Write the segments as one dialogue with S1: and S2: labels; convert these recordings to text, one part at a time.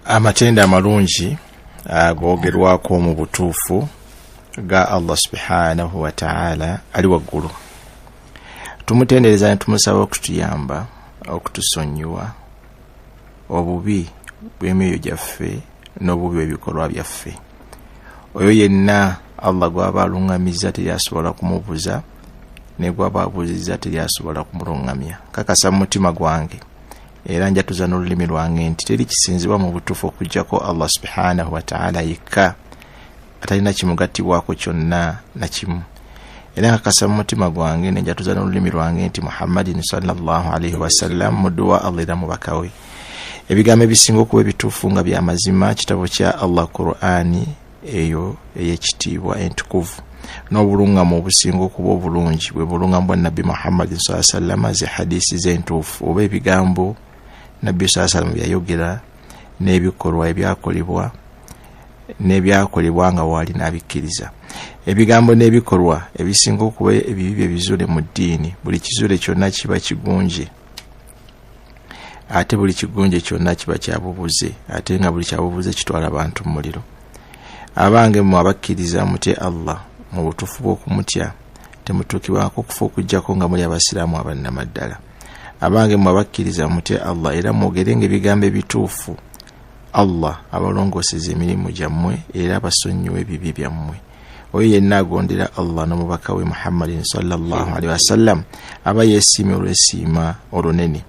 S1: amatenda amalungi agogerwako mu butuufu ga Allah subhanahu wa ta'ala ali waggulu. Tumutendereza ne tumusaba okutuyamba okutusonyiwa obubi bw'emyoyo gyaffe n'obubi bw'ebikolwa byaffe. Oyo yenna Allah gw'aba alungamizza teryasobola kumubuza, ne gw'aba abuzizza teryasobola kumulungamya. Kakasa mu mutima gwange era njatuza n'olulimi lwange nti teri kisinzibwa mu butuufu okuggyako Allah subhanahu wa ta'ala yekka, atalina kimugattibwako kyonna na kimu. Era kakasa mu mutima gwange ne njatuza n'olulimi lwange nti Muhammadin sallallahu alaihi wasallam muddu wa Allah era mubaka we. Ebigambo ebisinga okuba ebituufu nga bya mazima kitabo kya Allah Qur'ani eyo ey'ekitiibwa entukuvu, n'obulungamu obusinga okuba obulungi bwe bulungamu bwa Nabbi Muhammad sallallahu alaihi wasallam ze hadisi z'entuufu oba ebigambo Nabbi sallallahu alaihi wasallam byayogera n'ebikolwa ebyakolebwa n'ebyakolebwa nga wali n'abikkiriza. Ebigambo n'ebikolwa ebisinga okuba ebibi ebizule mu ddiini, buli kizule kyonna kiba kigunje, ate buli kigunje kyonna kiba kyabubuze, ate nga buli kyabubuze kitwala abantu mu muliro. Abange mu abakkiriza mutye Allah mu butuufu bw'okumutya, temutuukibwako kufa okuggyako nga muli abasiraamu abannamaddala. Abange mu abakkiriza mutye Allah era mwogerenga ebigambo ebituufu. Allah abalongooseza emirimu gyammwe era abasonyiwe ebibi byammwe. Oyo yenna agondera Allah n'omubaka we Muhammadin sallallahu alaihi wasallam aba yeesiimye olw'esiima olunene.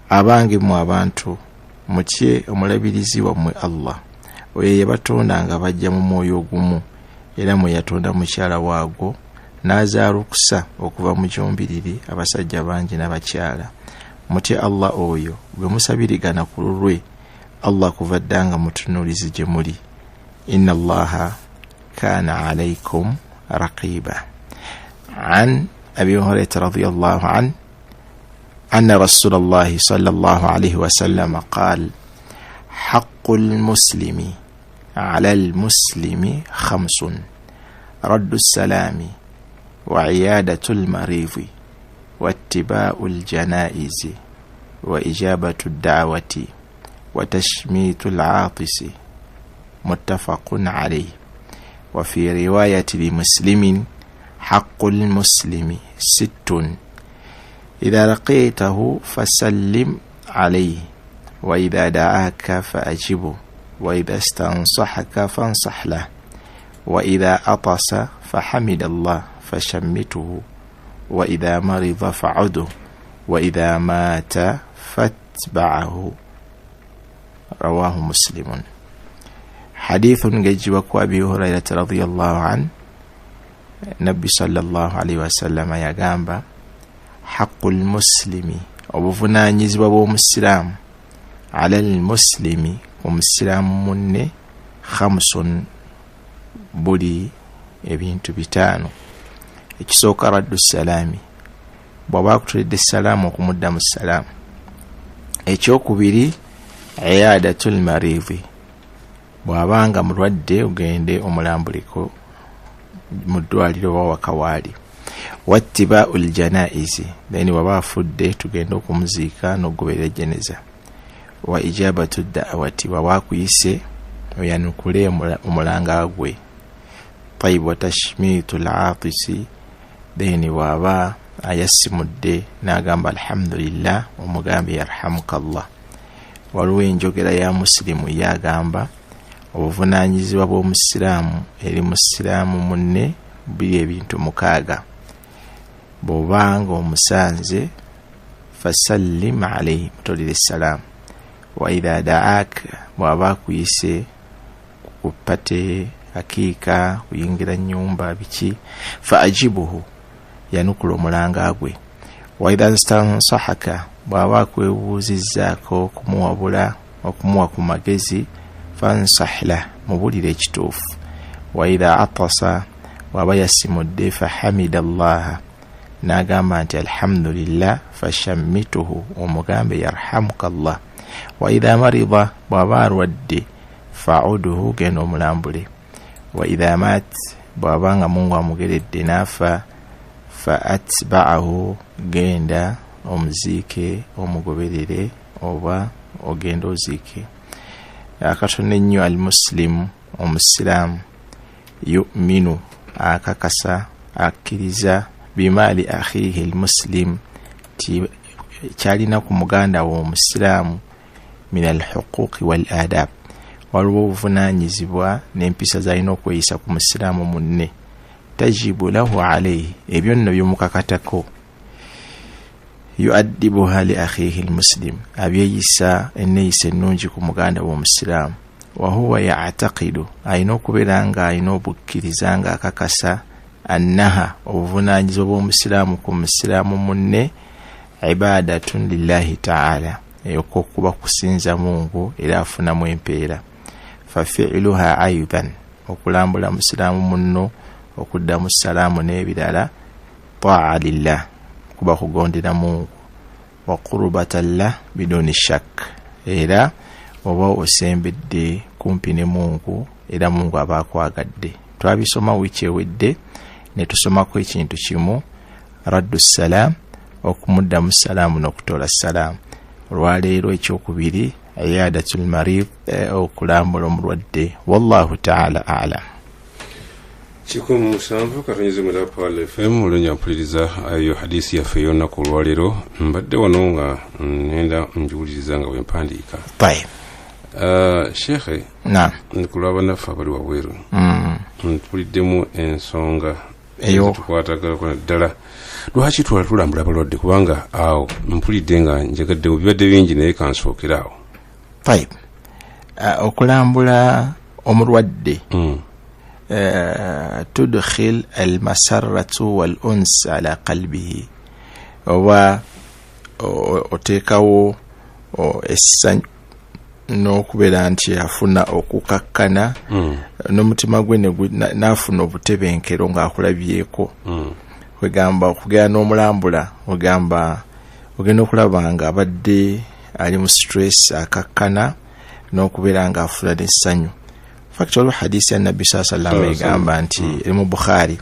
S1: Abange mu abantu mutye omulabirizi wammwe Allah, oyo yabatonda nga bajja mu mwoyo ogumu era mwe yatonda mukyala waagwo n'azaalukusa okuva mu kyombiriri abasajja bangi n'abakyala. Mutye Allah oyo gwe musabirigana ku lulwe Allah kuva ddanga mutunuulizi gye muli. Inna Allaha kana alaykum raqiba. An Abi Hurairah radiyallahu anhu أن رسول الله صلى الله عليه وسلم قال: حق المسلم على المسلم 5: رد السلام، وعيادة المريض، واتباع الجنائز، وإجابة الدعوة، وتشميت العاطس. متفق عليه. وفي رواية لمسلم: حق المسلم 6: إذا لقيته فسلم عليه، وإذا دعاك فأجبه، وإذا استنصحك فانصح له، وإذا عطس فحمد الله فشمته، وإذا مرض فعده، وإذا مات فاتبعه. رواه مسلم. حديث جيبك أبي هريرة رضي الله عنه. النبي صلى الله عليه وسلم يقام حق المسلم وبفنانيزبwa bw'omusiraamu ala al-muslimi omusiraamu munne 5 buli ebintu 5. Ekisooka raddu salaami, bw'aba akutuledde salaamu okumuddamu salaamu. Ekyokubiri iyadatul mariidi, bw'abanga mulwadde ogende omulambuliko mu ddwaliro oba wakawaali. Wattiba'ul janaizi, then waba afudde tugenda okumuziika n'ogoberera jeneza. Wa ijabatu da'wati, waba akuyise oyanukule omulanga gwe. Tayyib, wa tashmitul aatisi, then waba ayasimudde n'agamba alhamdulillah omugambe yarhamukallah. Waliwo enjogera ya muslimu yagamba obuvunaanyizibwa bw'omusiraamu eri musiraamu munne biri ebintu 6. Bw'obanga omusanze fasallim alayhi, mutolere salaamu. Wa idha da'aka, bw'aba akuyise kupate hakiika kuyingira nnyumba biki, fa ajibuhu, yanukula omulanga gwe. Wa idha stansahaka, bw'aba akwebuuzizzaako kumuwabula okumuwa ku magezi, fansah lah, mubulire ekituufu. Wa idha atasa, bw'aba yasimudde fahamida allaha, n'agamba nti alhamdulillah, fashammituhu, omugambe yarhamukallah. Wa idha marida, bw'aba alwadde fa'uduhu, genda omulambule. Wa idha mat, bw'aba nga Mungu amugeredde n'afa, fa'atba'ahu, genda omuziike omugoberere oba ogenda oziike. akatono ennyo almuslimu omusiraamu yu'minu akakasa akkiriza bimaali akhihi almuslim kyalina ku muganda wo omusiraamu min alhuquqi wal adab waliwo obuvunaanyizibwa n'empisa zalina okweyisa ku musiraamu munne tajibu lahu alayhi ebyo nno byomukakatako yuaddibuha li akhihi almuslim abyeyisa enneeyisa ennungi ku muganda w'omusiraamu wahuwa ya'taqidu ayina okubeera nga ayina obukkiriza nga akakasa annaha obuvunaanyizibwa bw'omusiraamu ku musiraamu munne ibadatun lillahi ta'ala eyokokuba kusinza Mungu era afunamu empeera fafi'luha aidan okulambula musiraamu munno okuddamu salaamu n'ebirala ta'a lillah kuba kugondera Mungu wa qurbatan lah biduni shak era oba osembedde kumpi ne Mungu era Mungu aba akwagadde. Twabisoma wiki ewedde ne tusomako ekintu kimu raddu salam okumuddamu salaamu n'okutola salaamu. Olwaleero ekyokubiri iyadatul marid okulambula omulwadde. Wallahu ta'ala a'lam.
S2: Chikumu musanvu katonyize mu Pal FM olunya mpuliriza ayo hadisi yaffe y'olunaku olwaleero mbadde wano nga nenda njuwuliriza nga bwempandiika. Shekhe nkulaba naffe abali wabweru ntuliddemu ensonga eyo tukwatagalako naddala lwaki tulambula abalwadde kubanga awo mpulidde nga njagadde bibadde bingi naye kansookerawo.
S1: Okulambula omulwadde tudkhil almasarratu wal uns ala qalbihi oba oteekawo essanyu n'okubeera nti afuna okukakkana n'omutima gwe n'afuna obutebenkero ng'akulabyeko kwegamba okugenda n'omulambula ogamba ogenda okulaba nga abadde ali mu stress akakkana n'okubeera nga afuna n'essanyu. Fakitolo hadisi ya Nabi sallallahu alayhi wa sallam egamba nti mu Bukhari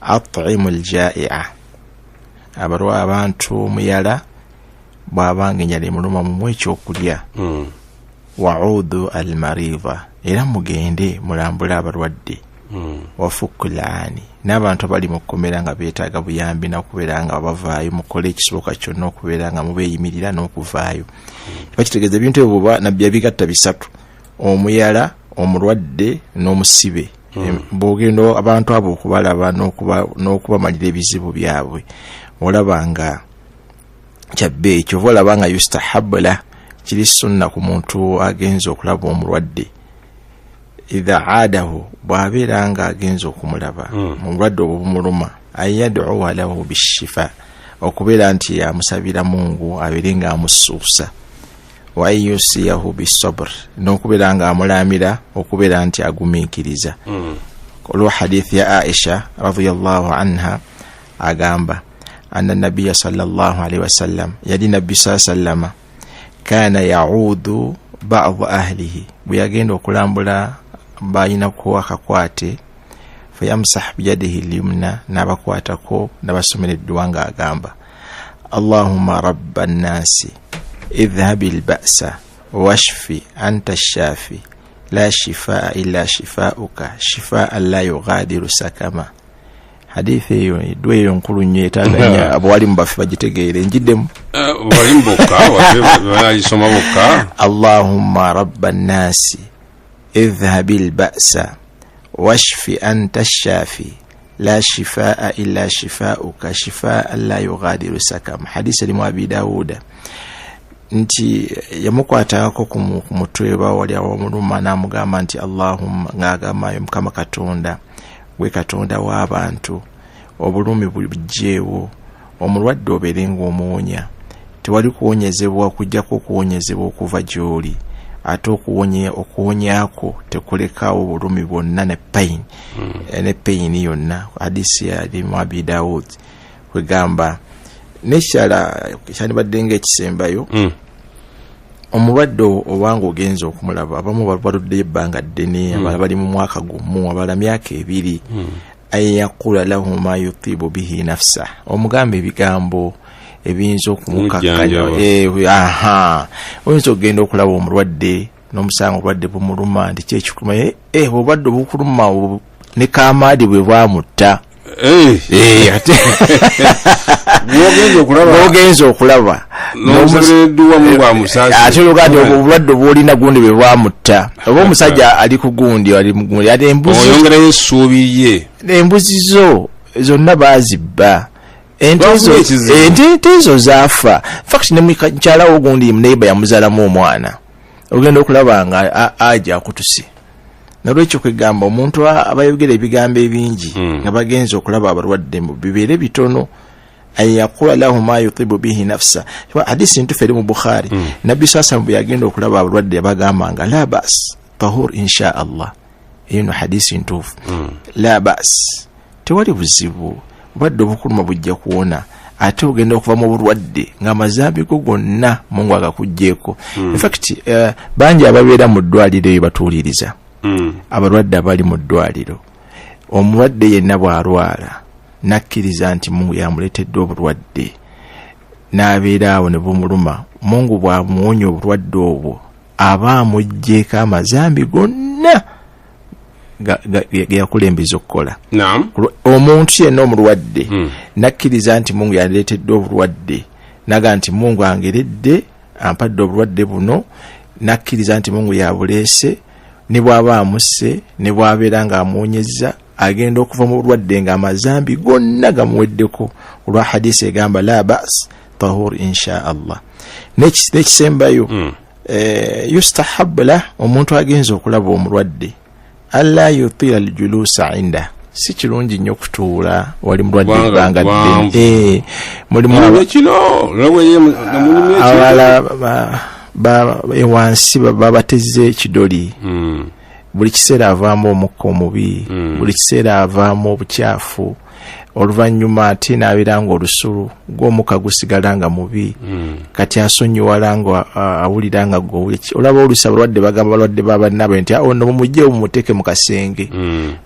S1: at'imul ja'i'a abarwa abantu muyala bw'abanga enjala emuluma mu ekyokulya wa'udu al-mariida era mugende mulambula abalwadde wafukulani n'abantu abali mu kkomera nga beetaaga buyambi n'okubeera nga bavaayo mukole ekisoboka kyonna okubeera nga mubeeyimirira n'okuvaayo. Bakitegeeza ebintu ebyo bwa Nabbi yabigatta bisatu: omuyala, omulwadde n'omusibe. Bw'ogenda abantu abo okubalaba n'okubamalira ebizibu byabwe olaba nga kyabbe ekyo olaba nga yustahabbu la kiri sunna ku muntu agenza okulaba omulwadde idha aadahu bw'abeera nga agenza okumulaba omulwadde obumuluma ayad'u lahu bishifa okubeera nti amusabira Mungu abeere nga amusuusa wa yusiyahu bisabr n'okubeera nga amulamira okubeera nti agumiikiriza. Olwa hadithi ya Aisha radhiyallahu anha agamba anna nabiyya sallallahu alayhi wasallam yali nabbi sallallahu kana ya'udu ba'd ahlihi bwe yagenda okulambula bayina kuwa akakwate fayamsah biyadihi al-yumna n'abakwatako n'abasomera edduwa nga agamba Allahumma rabban nasi idhhabil ba'sa washfi anta ash-shafi la shifaa illa shifaa'uka shifaa'an la yughadiru sakama. Hadithi hiyo dwe yo nkulu nnyo etaganya abawali mbafe bagitegeere njiddemu
S2: bali mboka wayisoma boka
S1: Allahumma rabban nasi idhhabil ba'sa washfi anta ash-shafi la shifaa illa shifaa'uka shifaa'an la yughadiru sakama. Hadithi limu Abi Dawuda nti yamukwatako ku mutwe wali awomuluma n'amugamba nti Allahumma ng'agamba Mukama Katonda gwe Katonda w'abantu obulumi bujjeewo omulwadde obeere ng'omuwonya tewali kuwonyezebwa kujjako okuwonyezebwa okuva gy'oli ate okuwonyako tekulekawo obulumi bwonna ne pain yonna. Hadisi ya Abi Dawud kwegamba nekyala kyandibadde ng'ekisembayo omulwadde obanga ogenza okumulaba abamu baludde ebbanga ddene abala bali mu mwaka gumu abala myaka 2 ayakula lahu ma yutibu bihi nafsa omugamba ebigambo ebiyinza okumukakkanya oyinza okugenda okulaba omulwadde n'omusanga obulwadde bumuluma nti kyekikuluma obulwadde bukuluma ne kamaadi bwe bwamutta bwogenza okulaba ate oluganda obulwadde bwolina gundi bwe bwamutta oba omusajja ali ku gundi ate embuzi zo zonna bazibba ente ezo zaafa fact ne mukyalawo gundi neighbor yamuzaalamu omwana ogenda okulaba nga aja akutuse nolwekyo kwegamba omuntu abayogera ebigambo ebingi nga bagenza okulaba abalwadde bibeere bitono ayakula lahu ma yutibu bihi nafsa hadisi ntufu eri mu Bukhari nabbi sasa bwe yagenda okulaba abalwadde bagamba nga la bas tahur insha Allah eno hadisi ntufu la bas tewali buzibu obulwadde obukuluma bujja kuwona ate ogenda okuva mu bulwadde ng'amazambi go gonna Mungu agakugjeeko in fact bangi ababeera mu ddwaliro eyo batuuliriza abalwadde abali mu ddwaliro omulwadde yenna bw'alwala nakkiriza nti Mungu yamuleetedde obulwadde n'abeera awo ne bumuluma Mungu bw'amuwonya obulwadde obwo aba amugjeeko amazambi gonna yakulembeza okukola omuntu yenna omulwadde nakkiriza nti Mungu yaleetedde obulwadde naga nti Mungu angeredde ampadde obulwadde buno nakkiriza nti Mungu yabuleese ne bw'aba amusse ne bw'abeera ng'amuwonyezza agenda okuva mu bulwadde ng'amazambi gonna gamuweddeko olwa hadisi egamba la bas tahur insha Allah n'ekisembayo yustahabu la omuntu agenza okulaba omulwadde alla yutila aljulusa inda si kirungi nnyo kutuula wali mulwadde ebbanga ddene mulimu wansi babateze ekidoli buli kiseera avaamu omukka omubi buli kiseera avaamu obukyafu oluvannyuma ate n'abeera nga olusulu gw'omukka gusigala nga mubi kati asonyiwala nga awulira nga olaba oluusi abalwadde bagamba balwadde babannaabwe nti ono mumugjeewo mumuteeke mu kasenge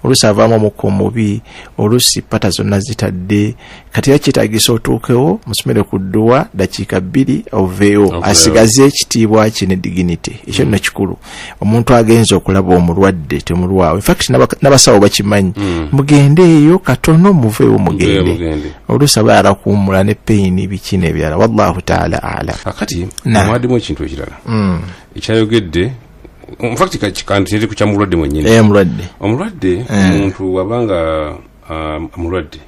S1: oluusi avaamu omukka omubi oluusi pata zonna zitadde kati yakyetaagisa otuukewo musomere ku dduwa dakiika 2 oveewo asigaze ekitiibwa kye ne dignity ekyo nno kikulu omuntu agenza okulaba omulwadde temulwawo in fact n'abasawo bakimanyi mugende eyo katono muveewo mugende oluusi abaala kuwummula ne peyini biki n'ebirala wallahu taala alam
S2: akati mwadimu ekintu ekirala ekyayogedde infact kikantu kyeri kukya mulwadde mwennyini omulwadde omuntu wabanga mulwadde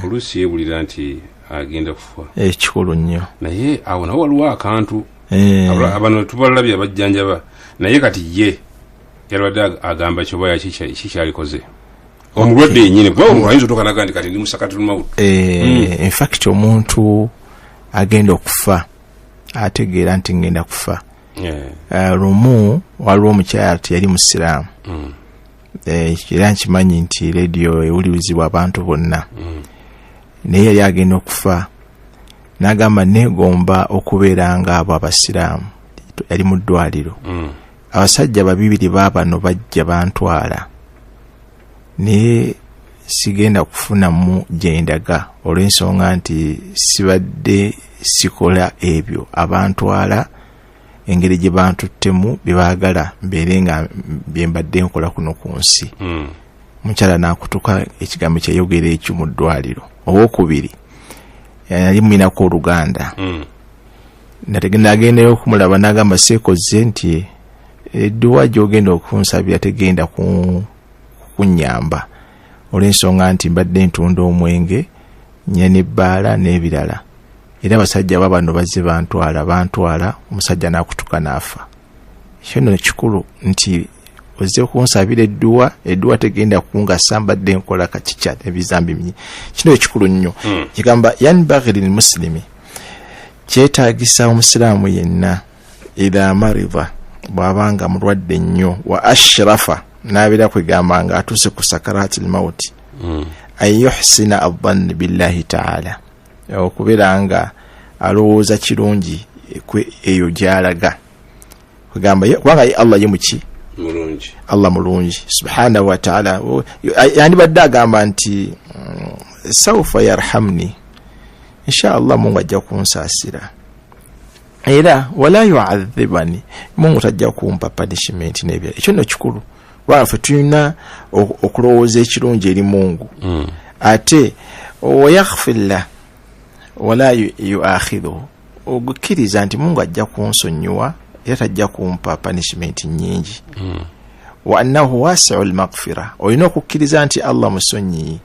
S2: oluusi yeebulira nti agenda kufa
S1: ekikulu nnyo
S2: naye awo nawo waliwo akantu abano tubalabye abajjanjaba naye kati ye yalwadde agamba kyoba kikyalikoze omulwadde yennyini kuba ayinza otokanaga nti kati ndi musakatulu mawutu
S1: in fact omuntu agenda okufa ategeera nti ngenda kufa lumu waliwo omukyala teyali musiraamu era nkimanyi nti radio ewulirizibwa abantu bonna naye yali agenda okufa n'agamba neegomba okubeera nga abo abasiraamu yali mu ddwaliro abasajja babiri baabano bajja bantwala naye sigenda kufunamu gyendaga olw'ensonga nti sibadde sikola ebyo abantwala engeri gye bantuttemu byebaagala mbeere nga byembadde nkola kuno ku nsi mukyala n'akutuka ekigambo kyeyogera ekyo mu ddwaliro owokubiri yali mwinako oluganda nagendayo okumulaba n'agamba seekoze nti edduwa gy'ogenda okunsabira tegenda kunnyamba olw'ensonga nti mbadde ntunda omwenge nya n'ebbaala n'ebirala era abasajja babano bazze bantwala omusajja n'akutuka n'afa ekyo nno kikulu nti ozze okunsabira edduwa tegenda kungasa mbadde nkola kakikya ebizambi mingi kino ekikulu nnyo kigamba yanbaghi lmuslimi kyetaagisa omusiraamu yenna idha marida bw'abanga mulwadde nnyo wa ashrafa n'abeera kwegamba nga atuuse ku sakarati lmauti an yuhsina adhanni billahi taala okubeera nga alowooza kirungi eyo gy'alaga kwegamba kubanga Allah ye muki Allah mulungi subhanahu wa ta'ala yandibadde agamba nti sawfa yarhamni insha Allah Mungu ajja kunsaasira era wala yu'adhibani Mungu tajja kumpa punishment nebya ekyo no kikulu wafe tulina okulowooza ekirungi eri Mungu ate wayaghfirla wala yu'akhidhu ogukiriza nti Mungu ajja kunsonyiwa era tajja kumpa punishment nyingi wa annahu wasi'ul maghfira olina okukkiriza nti Allah musonyi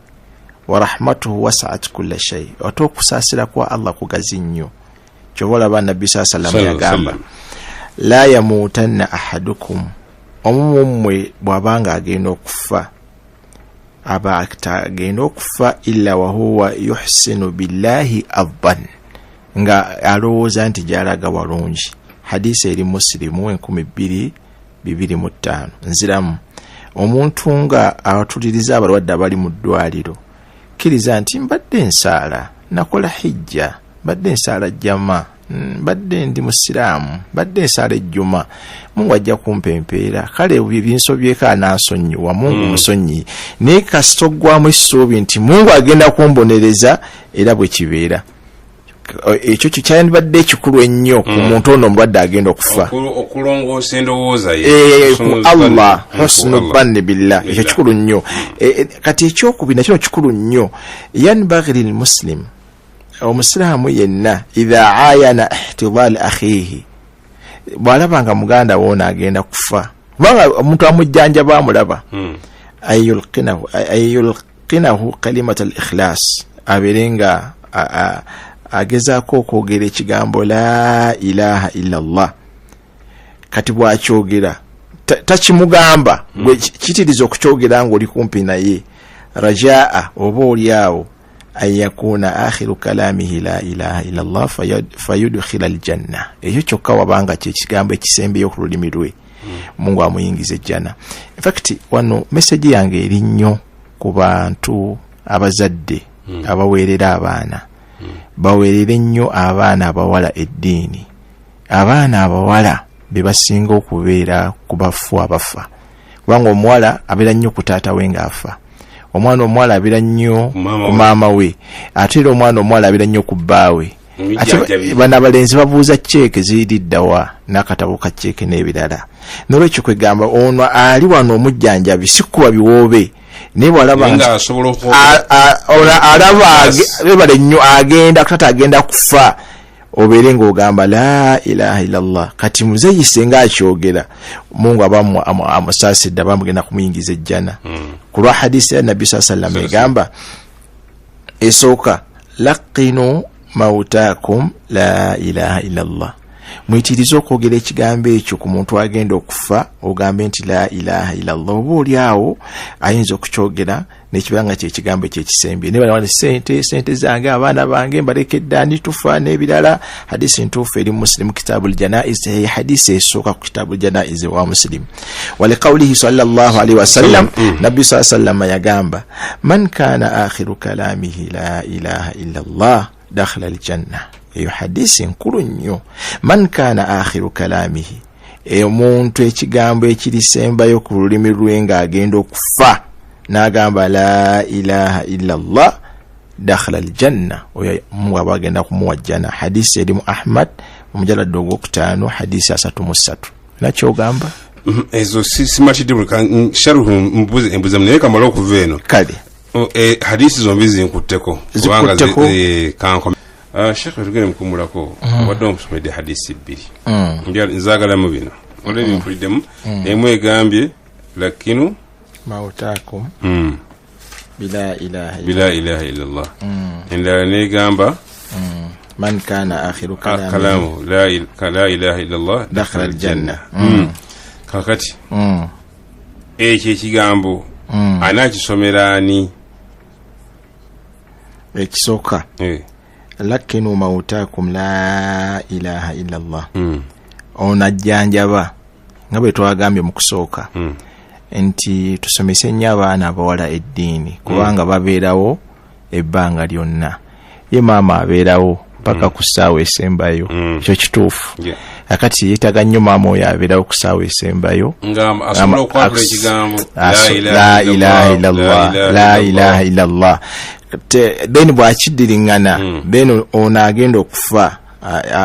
S1: wa rahmatuhu wasa'at kulla shay otokusaasira kwa Allah kugazi nnyo chobola ba Nabbi sallallahu alayhi yagamba la yamutanna ahadukum omumwe bwabanga agenda okufa agenda okufa illa wa huwa yuhsinu billahi adhan nga alowooza nti jalaga walungi hadisi eri Muslimu 2225 nziramu omuntu nga atuliriza abalwadde abali mu ddwaliro kiriza nti mbadde nsaala nakola hijja badde nsaala jama badde ndi musiraamu badde nsaala ejjuma Mungu ajja kumpempeera kale ebinsobyeko anansonyiwa Mungu musonyi naye kasitogwamu essuubi nti Mungu agenda kumbonereza era bwe kibeera ekyo kyandibadde ekikulu ennyo ku muntu ono omulwadde agenda okufa
S2: okulongoosa endowooza
S1: Allah husnu dhanni billah ekyo kikulu nnyo kati ekyokubiri nakyo kikulu nnyo yanbaghi lil muslim omusiraamu yenna idha ayana ihtidal akhihi bwalabanga muganda woona agenda kufa kubanga omuntu amujjanjaba amulaba ayulqinahu kalimat al ikhlas aberenga agezaako okwogera ekigambo la ilaha illa Allah kati bwakyogera takimugamba gwe kitiriza okukyogera ng'oli kumpi naye rajaa oba oliawo ayakuna akhiru kalamihi la ilaha illa Allah fayudkhila aljanna ekyo kyokka wabanga kyekigambo ekisembeyo ku lulimi lwe Mungu amuyingiza ejjana. In fact wano message yange eri nnyo ku bantu abazadde abaweerera abaana baweerere nnyo abaana abawala eddiini abaana abawala be basinga okubeera ku bafu abafa kubanga omuwala abeera nnyo ku taata we ng'afa omwana omuwala abeera nnyo ku maama we ate era omwana omuwala abeera nnyo ku bbaawe bana abalenzi babuuza ceeke ziriddawa n'akatabo ka ceeke n'ebirala n'olwekyo kwegamba ono ali wano omujjanjabi si kuba biwoobe naye bw'alaba alaba bebale nnyo agenda kutata agenda kufa obeere ng'ogamba la ilaha illallah kati muzeyise ng'akyogera Mungu abamu amusaasidde abamugenda kumuyingiza ejjana ku lwa hadisi ya Nabbi sallallahu egamba esooka laqinu mautakum la ilaha illallah mwitiriza okwogera ekigambo ekyo ku muntu agenda okufa ogambe nti la ilaha illallah oba oliawo ayinza okukyogera n'ekibanga kyekigambo ekyekisembye ne bana sente zange abaana bange mbalekedde ani tufa n'ebirala hadisi ntuufu eri Muslim kitabul janaiz hadisi esooka ku kitabul janaiz wa Muslim wali qawlihi sallallahu alaihi wasallam Nabbi sallallahu yagamba man kana akhiru kalamihi la ilaha illallah dakhala aljanna eyo hadisi nkulu nnyo man kana akhiru kalamihi omuntu ekigambo ekirisembayo ku lulimi lwe ng'agenda okufa n'agamba la ilaha illallah dakhala aljanna oyo Mungu abagenda kumuwa jjana hadisi eri mu Ahmad omujalad ogwokutaano hadisi 33 nakyo ogamba
S2: ezo simatidde sharuhu mbuze naye kamala okuva eno
S1: kale
S2: hadisi zombi zinkutteko kubanga kanko Sheikh tugere mukumulako wadde omusomedde hadisi bbiri nzagalamu bino olwebyo mpuliddemu emu egambye lakinu
S1: mautakum bila ilaha
S2: illallah endala negamba
S1: man kana akhiru
S2: kalamu la ilaha illallah dakhala aljanna kakati ekyo ekigambo anakisomera ani
S1: ekisooka lakinu mautakum la ilaha illallah onajjanjaba nga bwe twagambye mu kusooka nti tusomese nnyo abaana abawala eddiini kubanga babeerawo ebbanga lyonna ye maama abeerawo paka ku ssaawa esembayo ekyo kituufu akati yeetaga nnyo maama oyo abeerawo ku ssaawa esembayo la ilaha illallah la ilaha illallah then bw'akiddiringana then ono agenda okufa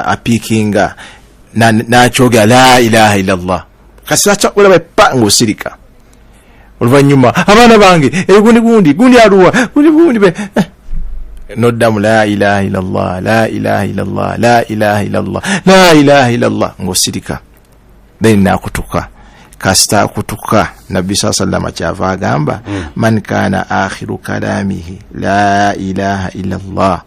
S1: apikinga n'akyogera la ilaha illallah kasita olaba pa ng'osirika oluvannyuma abaana bange gundi aluwa gundi noddamu la ilaha illallah la ilaha illallah la ilaha illallah la ilaha illallah ng'osirika then nakutuka kasita akutuka nabbi sallallahu kyava agamba man kana akhiru kalamihi la ilaha illallah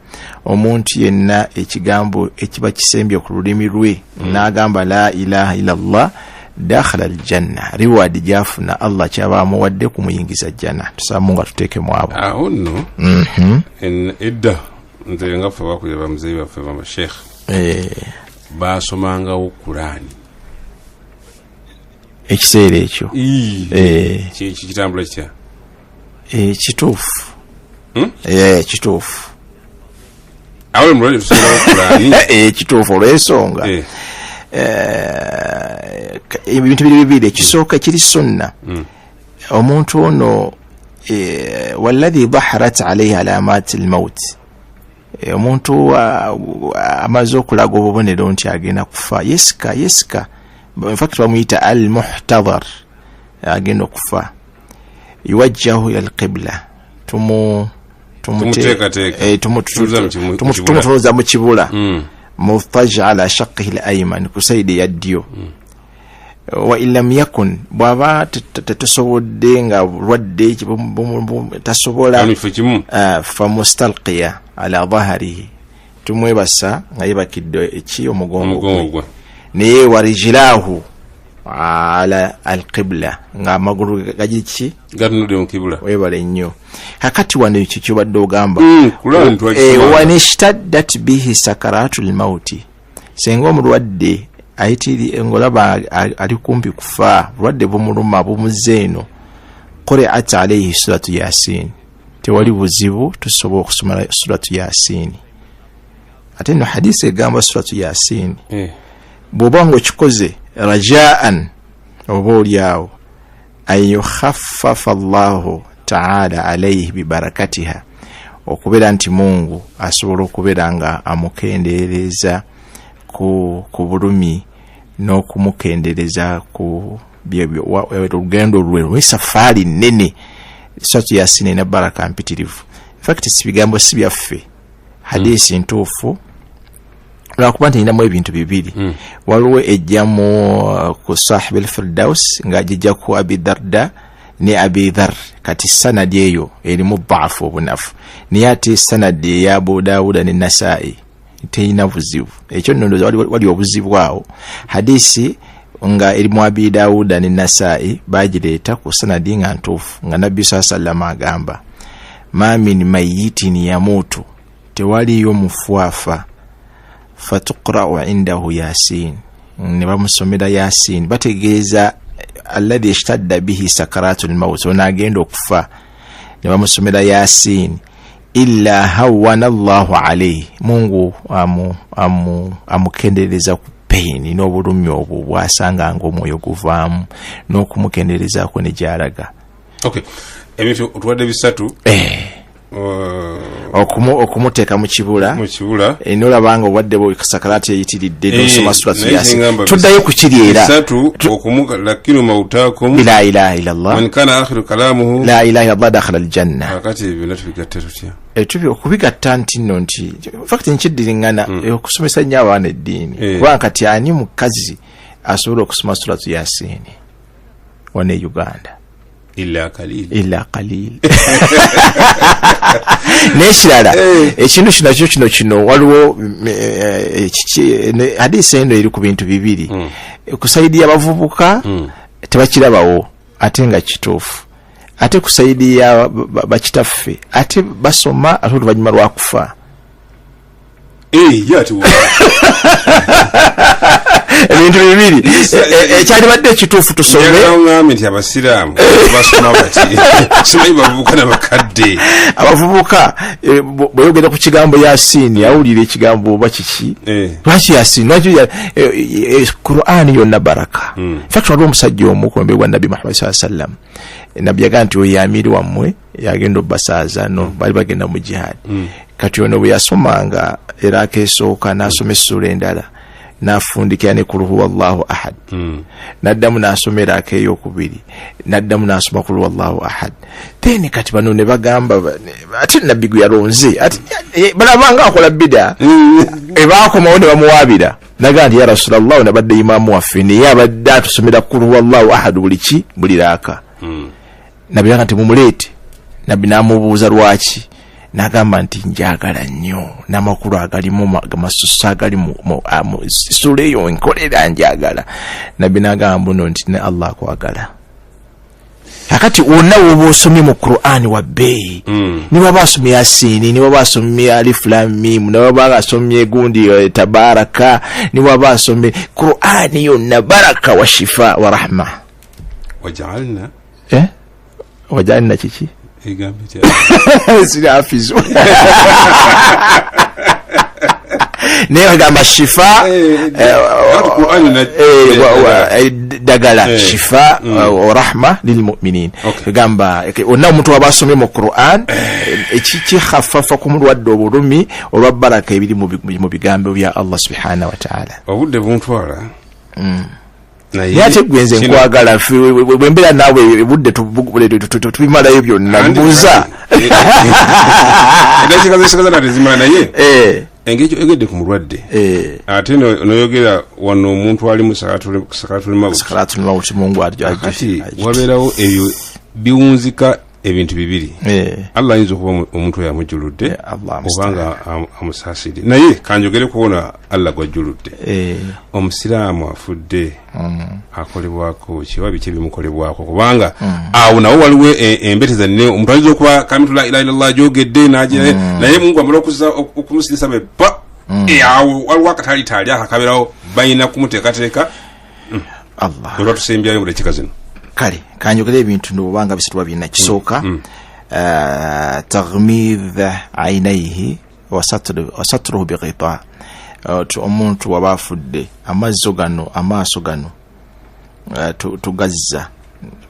S1: omuntu yenna ekigambo ekiba kisembye ku lulimi lwe n'agamba la ilaha illallah dakhala aljanna reward jafuna Allah kyaba amuwadde kumuyingiza jana tusamunga tuteke mwabo
S2: nno en edda nze nga fa bakuleba muzei baffe bama sheikh basomangawo Qur'ani
S1: ekiseera ekyo
S2: kitambula kitya
S1: kituufu kituufu
S2: awo mulwali tusomangawo Qur'ani
S1: kituufu olw'ensonga ebintu bibiri ekisooka kiri sunna omuntu ono walladhi dhaharat alayhi alamat almaut omuntu amaze okulaga obubonero nti agenda kufa yesika in fact bamuyita al-muhtadhar agenda okufa yuwajjahu ila al-qibla tumutunuza mu kibula muftaj ala shaqqihi al-ayman kusaidi yaddyo wa illam yakun bwaba tatasobodde nga lwadde tasobola fa mustalqiya ala dhahrihi tumwebasa nga yebakidde eki omugongo naye warijlahu ala alqibla nga amagulu gagiki
S2: gatunudde mu kibula
S1: webale nnyo kakati wano ekyo kyobadde ogamba wanishtaddat bihi sakaratul mauti senga omulwadde ayitiri engolaba ali kumpi kufa bulwadde bumuluma bumuzeeno quri'at alayhi suratu yasin tewali buzibu tusobola okusoma suratu yasin ate no hadisi egamba suratu yasin bw'oba ng'okikoze rajaan oba olyawo an yukhaffafa Allahu ta'ala alayhi bibarakatiha okubeera nti Mungu asobola okubeera nga amukendeereza ku bulumi n'okumukendeereza ku olugendo lwe safari nnene suratu yasin ne baraka mpitirivu in fact sibigambo si byaffe hadisi ntuufu lwakuba nti ninamu ebintu bibiri waliwo ejjamu ku sahib al-firdaus nga ajijja ku Abi Darda ne Abi Dhar kati sanadi eyo erimu baafu obunafu naye ate sanadi ya Abu Dawuda ne Nasai teyina buzibu ekyo nno wali obuzibu awo hadisi nga erimu Abi Dawuda ne Nasai bagireeta ku sanadi nga ntuufu nga Nabbi sallallahu agamba ma min mayitin yamutu tewaliyo mufuafa fatuqra'u indahu yasin ne bamusomera yasin bategeeza alladhi ishtadda bihi sakaratul maut onagenda okufa ne bamusomera yasin illa hawana Allahu alayhi Mungu amukendereza ku pain n'obulumi obwo bwasanga nga omwoyo guvaamu n'okumukendereza ko ne gyalaga
S2: ebintu otwadde bisatu
S1: okumuteeka mu kibula nolabanga obwadde sakarati eyitiridde nosoma suratu yasin tuddayo ku kiri era
S2: lakinu mautakum
S1: la ilaha illallah
S2: man kana akhiru kalamuhu
S1: la ilaha illallah dakhala aljanna
S2: akati ebyo tubigatta tutya
S1: okubigatta nti nno nti fakti nkiddiringana okusomesa nnyo abaana eddiini kubanga kati ani mukazi asobola okusoma suratu yasin wane Uganda
S2: illa qalil
S1: nekirala ekintu kino waliwo hadisi eno eri ku bintu bibiri kusaidia abavubuka tebakirabawo ate nga kituufu ate kusaidia bakitaffe ate basoma ate oluvannyuma lwakufa ebintu bibiri ekyalibadde ekituufu tusome
S2: ngambe nti abasiraamu basoma bati simanyi bavubuka n'abakadde
S1: abavubuka bweyogera ku kigambo Yasin awulira ekigambo oba kiki lwaki Yasin lwaki Qur'an yonna baraka fact waliwo omusajja omu kumbe gwa Nabi Muhammad sallallahu alaihi wasallam Nabi yagaa nti oyo yamiri wammwe yagenda obbasaaza no bali bagenda mu jihad kati ono bwe yasomanga era akesooka n'asoma essula endala n'afundikira ne kul huwallahu ahad n'addamu n'asomera akeyokubiri n'addamu n'asoma kul huwallahu ahad then kati bano ne bagamba ate Nabbi gwe yalonze ati balabanga akola bida ebaakomawo ne bamuwaabira nagaa nti ya Rasulallah nabadde imaamu waffe naye abadde atusomera kul huwallahu ahad buli raaka Nabbi yaga nti mumuleete Nabbi n'amubuuza lwaki n'agamba nti njagala nnyo n'amakulu agalimu amasusa agali mu sura eyo nkolera njagala Nabbi n'agamba buno nti ne Allah akwagala akati wonna woba osomye mu Qur'ani wa bbeeyi ne waba asomye Yasin ne waba asomye Alif Lam Mim ne waba asomye gundi Tabaraka ne waba asomye Qur'ani yonna baraka wa shifa wa rahma wajalna kiki siri hafizu naye gamba shifa dagala shifa wa rahma lilmu'minin gamba onna omuntu waba asomye mu Qur'an ekikhafafa ku mulwadde obulumi olwa baraka ebiri mu bigambo bya Allah subhanahu wa ta'ala
S2: obudde buntwala
S1: yate gwenze nkwagala bwembera naawe budde tubimalayo byonna mbuuza
S2: engeri egedde ku mulwadde ate noyogera wano omuntu ali mu sakaratul mawuti ati wabeerawo ebyo biwunzika ebintu bibiri Allah ayinza okuba omuntu oyo amujjuludde obanga amusaasire naye kanjogere kuwona Allah gwajjuludde omusiraamu afudde akolebwako kiwa biki bimukolebwako kubanga awo nawo waliwo embeteza nne omuntu ayinza okuba kamitu la ilaha illallah jogedde naye Mungu amala okumusirisa bepa awo waliwo akatalitali akakaberawo balina kumuteekateeka olwatusembyayo buli kika zino
S1: kale kanjogera ebintu ndobanga bisitwa bina kisooka taghmidh aynayhi wa satruhu bighita omuntu waba afudde amaaso gano tugazza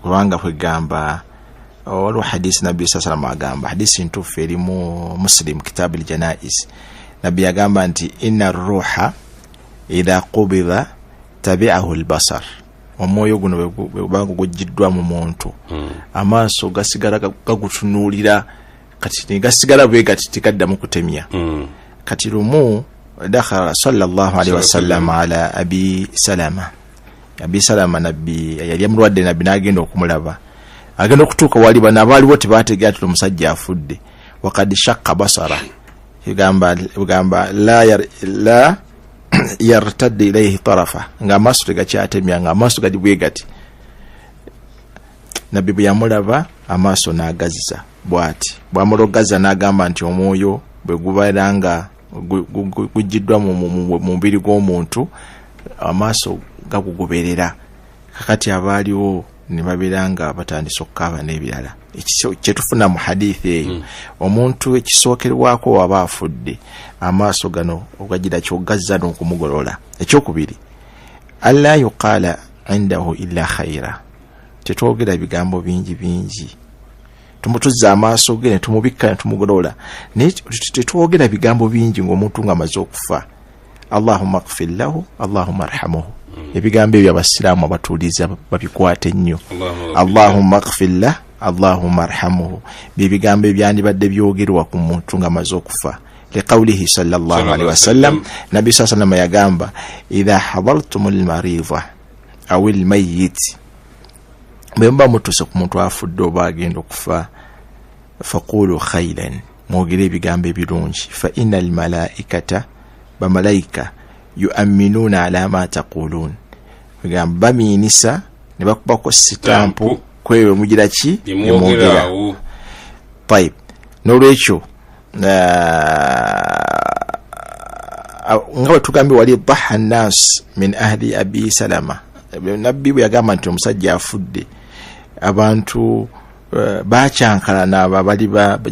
S1: kubanga kwegamba waliwo hadisi Nabbi sallallahu alayhi wasallam agamba hadisi ntuufu eri mu Muslim kitab al-janaiz Nabbi agamba nti inna ar-ruha idha qubidha tabi'ahu al-basar omwoyo guno bwebanga gujjiddwa mu muntu amaaso gasigala gagutunuulira kati gasigala bwe gati tikaddamu kutemya kati lumu dakhala sallallahu alaihi wasallam ala abi salama Nabbi yali amulwadde Nabbi n'agenda okumulaba agenda okutuuka wali bana abaaliwo tebategera ati omusajja afudde wakad shaqqa basara gamba la yartadde ilayhi tarafa nga amaaso tegakyatemya nga amaaso gali bwe gati Nabbi bwe yamulaba amaaso n'agazza bw'ati bw'amulogazza n'agamba nti omwoyo bwe gubeera nga gujjiddwa mu mubiri gw'omuntu amaaso gagugoberera kakati abaaliwo ne babeera nga batandise okukaaba n'ebirala kyetufuna mu hadithi eyo omuntu ekisookerwako waba afudde amaaso gano ogagira kyogazza n'okumugolola ekyokubiri alla yuqaala indahu illa khaira tetwogera bigambo bingi tumutuzza amaaso ge ne tumubikka ne tumugolola naye tetwogera bigambo bingi ng'omuntu ng'amaze okufa Allahumma ighfir lahu Allahumma arhamhu ebigambo ebyo abasiraamu abatuuliza babikwate ennyo Allahumma ighfir lahu Allahumma arhamhu bibigambo ebyandibadde byogerwa ku muntu ng'amaze okufa liqawlihi sallallahu alaihi wasallam Nabbi sallallahu alaihi yagamba idha hadartumul maridha aw al mayyit bemba mutuse ku muntu afudde oba agenda okufa faqulu khayran mwogere ebigambo ebirungi fa innal malaikata bamalaika yu'minuna ala ma taqulun bigamba bamiinisa ne bakubako sitampu kwewe mugira ki mwogera tayib nolwekyo nga tugambe wali dhaha nas min ahli abi salama nabbi yagamba nti omusajja afudde abantu bacyankala n'aba bali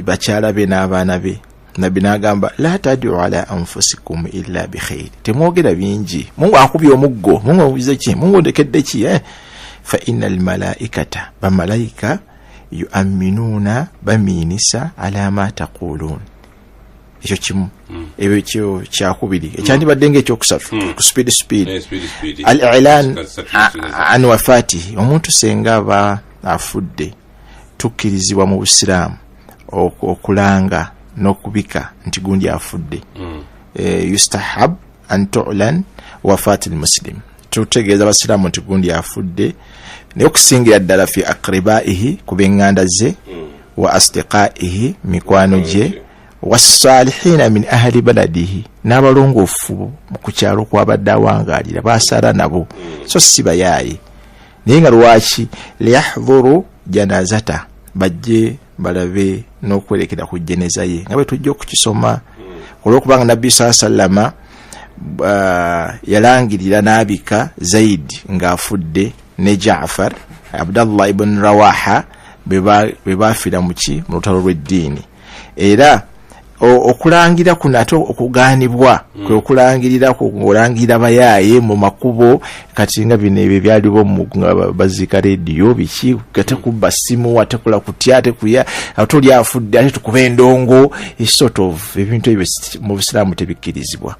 S1: bakyala be n'abaana be nabbi n'agamba la tad'u ala anfusikum illa bi khair temwogera bingi Mungu akubye omuggo Mungu abuze ki Mungu ndekedde ki fa innal malaikata bamalaika yu'minuna baminisa ala ma taqulun ekyo kimu ebyo kyakubiri ekyandibadde ng'ekyokusatu ku speed al-i'lan an wafatihi omuntu senga aba afudde tukkirizibwa mu Busiraamu okulanga n'okubika nti gundi afudde yustahab an tu'lan wafat al-muslim tutegeeza abasiraamu nti gundi afudde naye okusingira ddala fi aqribaihi ku b'eŋŋanda ze wa asdiqaihi mikwano gye wasalihina min ahli baladihi n'abalongoofu ku kyalo kwabadde awangaalira baasala nabo so si bayaaye naye nga lwaki liyahdhuru janazata bajje balabe n'okwerekera ku jeneza ye nga bwe tujja okukisoma olw'okubanga nabbi sallama yalangirira n'abika Zaid ng'afudde ne Jaafar Abdallah ibn Rawaha bwe baafira mu lutalo lw'eddiini era okulangira kuno ate okugaanibwa kwe okulangirira ng'olangira bayaaye mu makubo kati nga bino ebyo byaliwo baziika rediyo biki ate kubba ssimu ate kula kutya ate kuya ate oli afudde ate tukuba endongo sort of ebintu ebyo mu Busiraamu tebikkirizibwa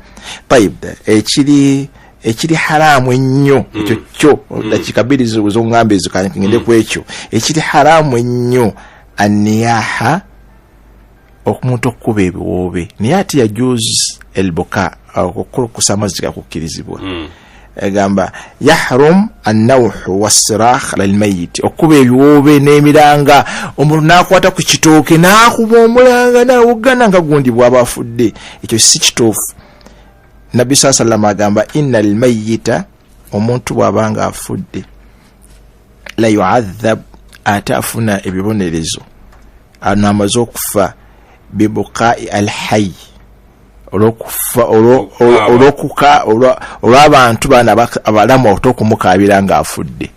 S1: ekiri haramu ennyo ekyo kyo dakika bbiri zoŋŋamba ezo kangende ku ekyo ekiri haramu ennyo aniyaha okumuntu okukuba ebiwoobe naye ate yajuzi elbuka okukulukusa amaziga kukkirizibwa egamba yahrum annawhu wassirakh lilmayit okuba ebiwoobe n'emiranga omuntu n'akwata ku kitooke n'akuba omulanga n'awugana nga gundi bw'aba afudde ekyo si kituufu nabbi sallallahu agamba inna lilmayita omuntu bw'abanga afudde la yu'adhab ate afuna ebibonerezo amaze okufa bibuqa'i alhayy olw'abantu bana abalamu okumukaabira nga afudde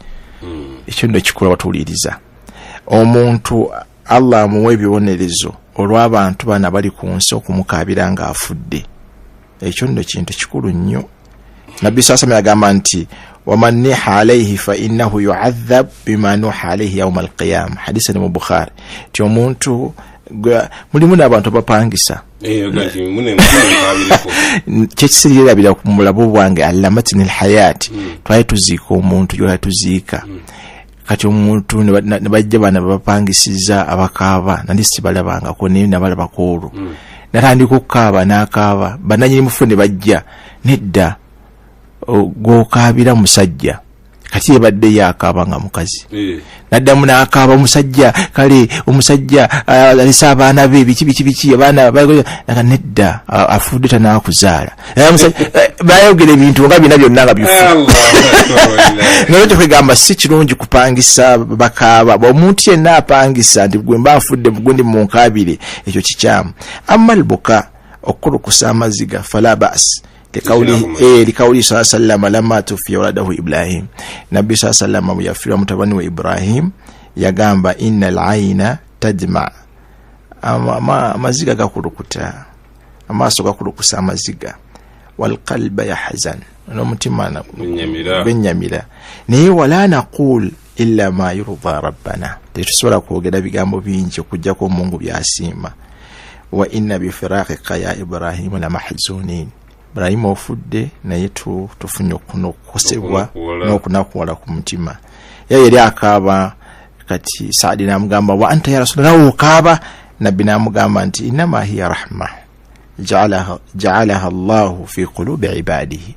S1: ekyo nno kikola batuwuliriza omuntu Allah amuwa ebibonerezo olw'abantu bana bali ku nsi okumukaabira nga afudde ekyo nno kintu kikulu nnyo nabbi sasama yagamba nti waman niha alayhi fa innahu yu'adhab bima nuha alayhi yawm al-qiyamah hadisi mu Bukhari ti omuntu mulimu n'abantu bapangisa kyekisirabira ku mulabu bwange allamatinil hayati twali tuziika omuntu gyola tuziika kati omuntu ne bajja bana bapangisiza abakaaba nandi sibalabangako naye nabalabako olwo natandika okukaaba n'akaaba bananyini mufu ne bajja nedda gwokaabira musajja kati yebadde yakaaba nga mukazi naddamu n'akaaba omusajja kale omusajja alisa abaana be biki abaana nedda afudde tanaakuzaala bayogera ebintu nga bina byonna nga bifu naye tekwegamba si kirungi kupangisa bakaaba omuntu yenna apangisa nti gwe mba nfudde gundi munkaabire ekyo kikyamu amma albuka okukulukusa amaziga fala bas likauli sallallahu lamma tufiya waladahu Ibrahim nabbi sallallahu yafira mutabani wa Ibrahim yagamba innal ayna tadma amaziga gakulukuta amaaso gakulukusa amaziga wal qalba yahzan n'omutima benyamira naye wala naqul illa ma yurda rabbana tetusobola kwogera bigambo bingi okujjako Mungu byasiima wa inna bi firaqika ya Ibrahim la mahzunin Ibrahim ofudde naye tufunye okunokosebwa n'okunakuwala ku mutima yali akaaba kati Saadi n'amugamba wa anta ya Rasulullah okaaba nabbi n'amugamba nti innama hiya rahma ja'alaha Allahu fi qulubi ibadihi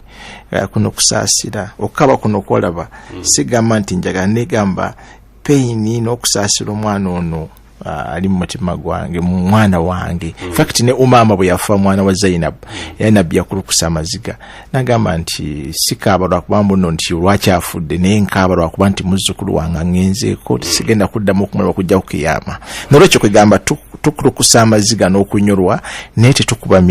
S1: kuno kusaasira okaba kuno kwolaba sigamba nti njagala negamba peini n'okusaasira omwana ono ali mu mutima gwange mwana wange fact ne umama bwe yafa mwana wa Zainab nabbi yakulukusa amaziga nagamba nti sikabalwa kubambo nno nti lwaki afudde naye nkabalwa kuba nti muzzukulu wange ngenzeeko tisigenda kuddamu okumulaba kujja kukiyama nolwekyo kwegamba tukulukusa amaziga n'okunyolwa naye tetukuba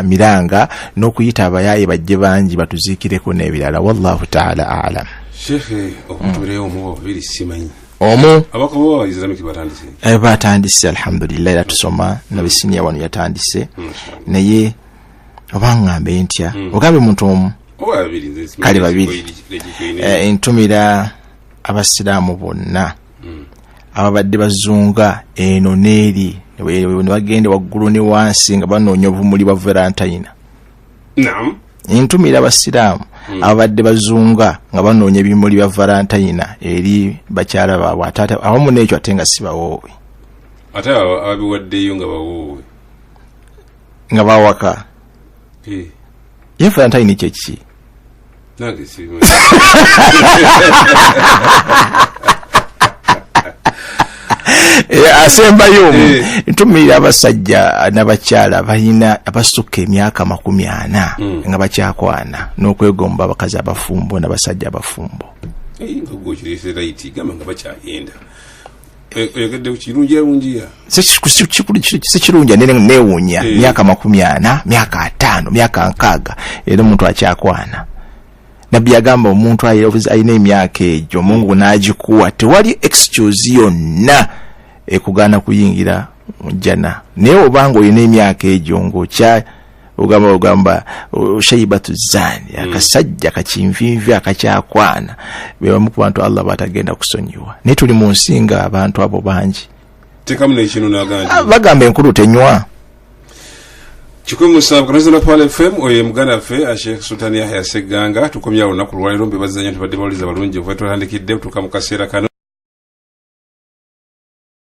S1: miranga n'okuyita abayaye bajje bangi batuziikireko n'ebirala wallahu ta'ala alam.
S2: Shekhe okutuleyo omuba babiri simanyi
S1: omu
S2: abakobo Islamic batandise
S1: batandise alhamdulillah era tusoma nabisinia wano yatandise naye obangambe ntya ogambe muntu omu kali babiri entumira abasiraamu bonna ababadde bazunga eno neeri ne bagende waggulu ne wansi nga banoonya obumuli bwa Valentine.
S2: Naam.
S1: Entumira abasiraamu abadde bazunga nga banoonya ebimuli bya Valentine eri bakyala baabwe ataata awamu n'ekyo ate nga si bawoowe
S2: ate ababiwaddeyo nga bawoowe
S1: nga bawaka ye Valentine kyeki
S2: nange simanyi
S1: asembayo ntumira abasajja n'abakyala balina abasukka emyaka 40 nga bakyakwana n'okwegomba abakazi abafumbo n'abasajja abafumbo
S2: nga gwokireese laiti gamba nga bakyagenda oyogedde kirungi
S1: sikirungi neewuunya myaka 40 myaka 5 myaka 6 era omuntu akyakwana nabbi yagamba omuntu ayina emyaka egyo Mungu n'agikuwa tewali excuse yonna ekugana kuyingira jana naye obanga olina emyaka egyo ng'okya ogamba shaibatu zani akasajja kakinvinvi akakyakwana bebamu ku bantu Allah batagenda kusonyiwa naye tuli mu nsinga abantu abo bangi
S2: tekamuna ekino n'agandi
S1: bagamba enkulu tenywa
S2: Chikumu sababu kanisa na Pale FM oye muganda fe Sheikh Sultan Yahya Seganga tukomya olunaku lwalero mbebazanya tubadde bawuliza balungi vuba tulandikidde tukamukasera kano